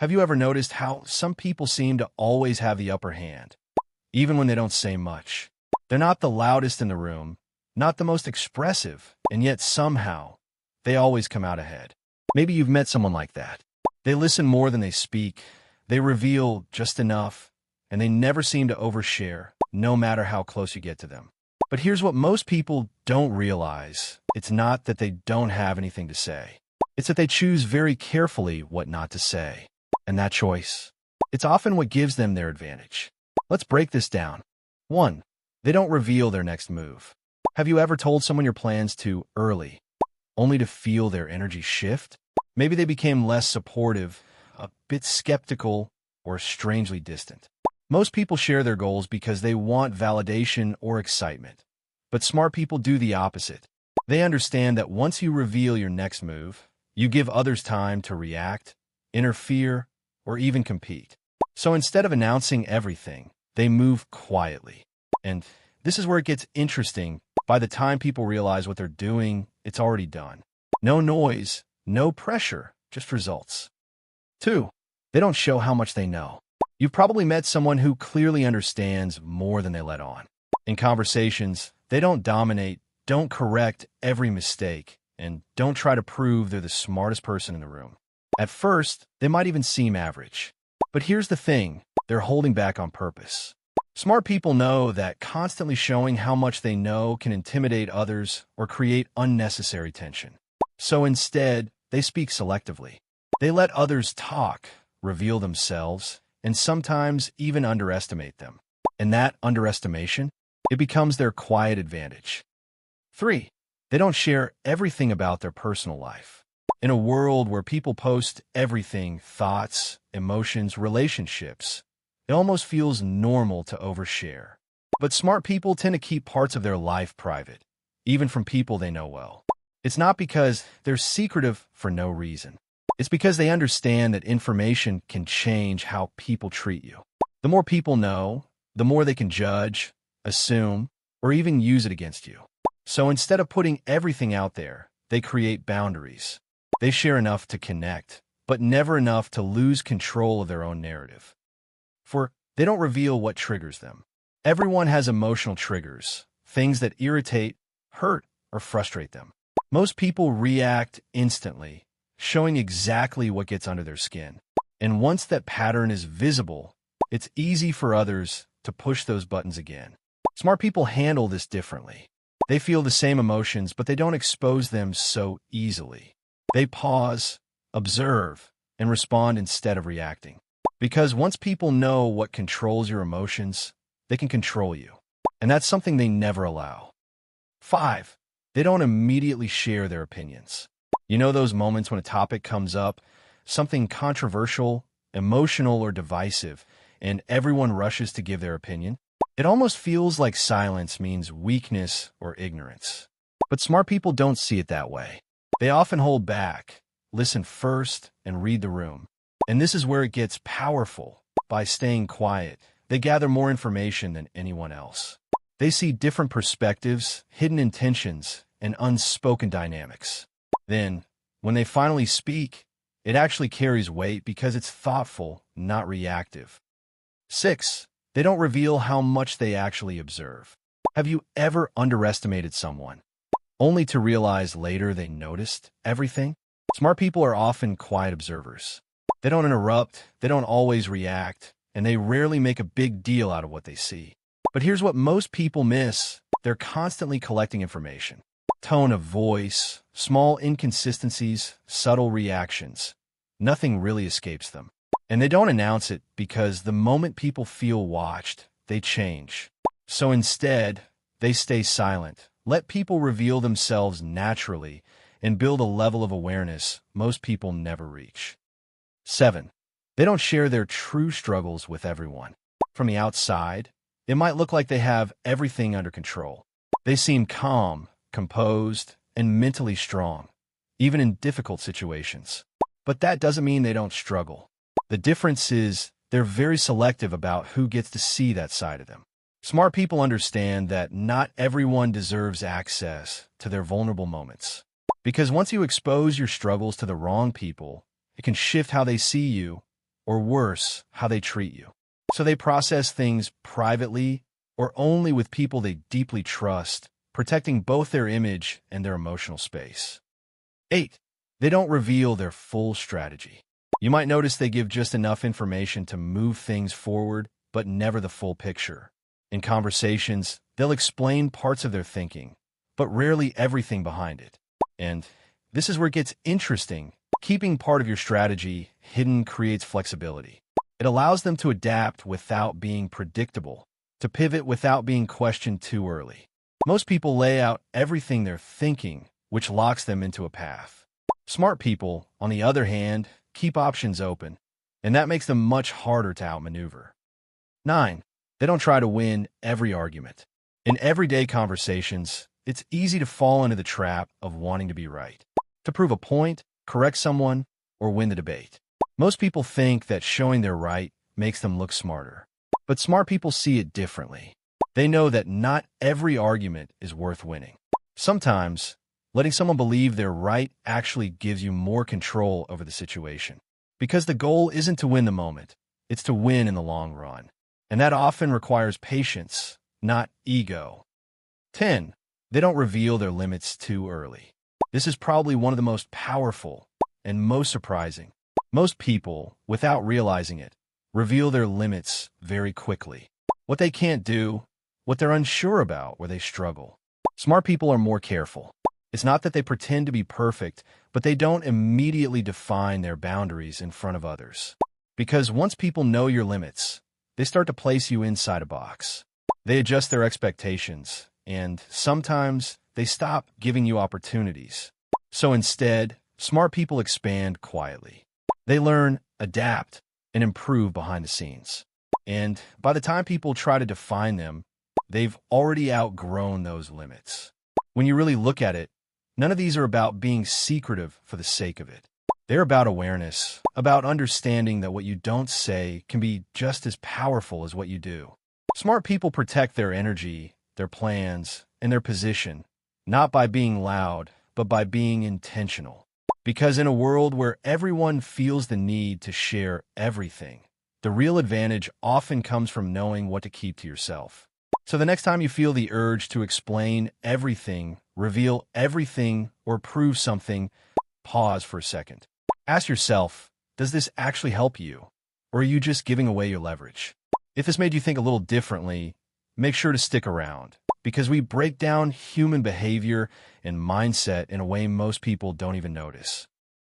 Have you ever noticed how some people seem to always have the upper hand, even when they don't say much? They're not the loudest in the room, not the most expressive, and yet somehow they always come out ahead. Maybe you've met someone like that. They listen more than they speak, they reveal just enough, and they never seem to overshare, no matter how close you get to them. But here's what most people don't realize. It's not that they don't have anything to say. It's that they choose very carefully what not to say. And that choice, it's often what gives them their advantage. Let's break this down. 1. They don't reveal their next move. Have you ever told someone your plans too early, only to feel their energy shift? Maybe they became less supportive, a bit skeptical, or strangely distant. Most people share their goals because they want validation or excitement. But smart people do the opposite. They understand that once you reveal your next move, you give others time to react, interfere, or even compete. So instead of announcing everything, they move quietly. And this is where it gets interesting. By the time people realize what they're doing, it's already done. No noise, no pressure, just results. 2. They don't show how much they know. You've probably met someone who clearly understands more than they let on. In conversations, they don't dominate, don't correct every mistake, and don't try to prove they're the smartest person in the room. At first, they might even seem average. But here's the thing, they're holding back on purpose. Smart people know that constantly showing how much they know can intimidate others or create unnecessary tension. So instead, they speak selectively. They let others talk, reveal themselves, and sometimes even underestimate them. And that underestimation, it becomes their quiet advantage. 3. They don't share everything about their personal life. In a world where people post everything, thoughts, emotions, relationships, it almost feels normal to overshare. But smart people tend to keep parts of their life private, even from people they know well. It's not because they're secretive for no reason. It's because they understand that information can change how people treat you. The more people know, the more they can judge, assume, or even use it against you. So instead of putting everything out there, they create boundaries. They share enough to connect, but never enough to lose control of their own narrative. For they don't reveal what triggers them. Everyone has emotional triggers, things that irritate, hurt, or frustrate them. Most people react instantly, showing exactly what gets under their skin. And once that pattern is visible, it's easy for others to push those buttons again. Smart people handle this differently. They feel the same emotions, but they don't expose them so easily. They pause, observe, and respond instead of reacting. Because once people know what controls your emotions, they can control you. And that's something they never allow. 5. They don't immediately share their opinions. You know those moments when a topic comes up, something controversial, emotional, or divisive, and everyone rushes to give their opinion? It almost feels like silence means weakness or ignorance. But smart people don't see it that way. They often hold back, listen first, and read the room. And this is where it gets powerful. By staying quiet, they gather more information than anyone else. They see different perspectives, hidden intentions, and unspoken dynamics. Then, when they finally speak, it actually carries weight because it's thoughtful, not reactive. 6. They don't reveal how much they actually observe. Have you ever underestimated someone, only to realize later they noticed everything? Smart people are often quiet observers. They don't interrupt, they don't always react, and they rarely make a big deal out of what they see. But here's what most people miss. They're constantly collecting information. Tone of voice, small inconsistencies, subtle reactions. Nothing really escapes them. And they don't announce it because the moment people feel watched, they change. So instead, they stay silent. Let people reveal themselves naturally and build a level of awareness most people never reach. 7. They don't share their true struggles with everyone. From the outside, it might look like they have everything under control. They seem calm, composed, and mentally strong, even in difficult situations. But that doesn't mean they don't struggle. The difference is they're very selective about who gets to see that side of them. Smart people understand that not everyone deserves access to their vulnerable moments. Because once you expose your struggles to the wrong people, it can shift how they see you or worse, how they treat you. So they process things privately or only with people they deeply trust, protecting both their image and their emotional space. 8. They don't reveal their full strategy. You might notice they give just enough information to move things forward, but never the full picture. In conversations, they'll explain parts of their thinking, but rarely everything behind it. And this is where it gets interesting. Keeping part of your strategy hidden creates flexibility. It allows them to adapt without being predictable, to pivot without being questioned too early. Most people lay out everything they're thinking, which locks them into a path. Smart people, on the other hand, keep options open, and that makes them much harder to outmaneuver. 9. They don't try to win every argument. In everyday conversations, it's easy to fall into the trap of wanting to be right, to prove a point, correct someone, or win the debate. Most people think that showing they're right makes them look smarter, but smart people see it differently. They know that not every argument is worth winning. Sometimes, letting someone believe they're right actually gives you more control over the situation, because the goal isn't to win the moment, it's to win in the long run. And that often requires patience, not ego. 10. They don't reveal their limits too early. This is probably one of the most powerful and most surprising. Most people, without realizing it, reveal their limits very quickly. What they can't do, what they're unsure about, where they struggle. Smart people are more careful. It's not that they pretend to be perfect, but they don't immediately define their boundaries in front of others. Because once people know your limits, they start to place you inside a box. They adjust their expectations, and sometimes they stop giving you opportunities. So instead, smart people expand quietly. They learn, adapt, and improve behind the scenes. And by the time people try to define them, they've already outgrown those limits. When you really look at it, none of these are about being secretive for the sake of it. They're about awareness, about understanding that what you don't say can be just as powerful as what you do. Smart people protect their energy, their plans, and their position, not by being loud, but by being intentional. Because in a world where everyone feels the need to share everything, the real advantage often comes from knowing what to keep to yourself. So the next time you feel the urge to explain everything, reveal everything, or prove something, pause for a second. Ask yourself, does this actually help you? Or are you just giving away your leverage? If this made you think a little differently, make sure to stick around, because we break down human behavior and mindset in a way most people don't even notice.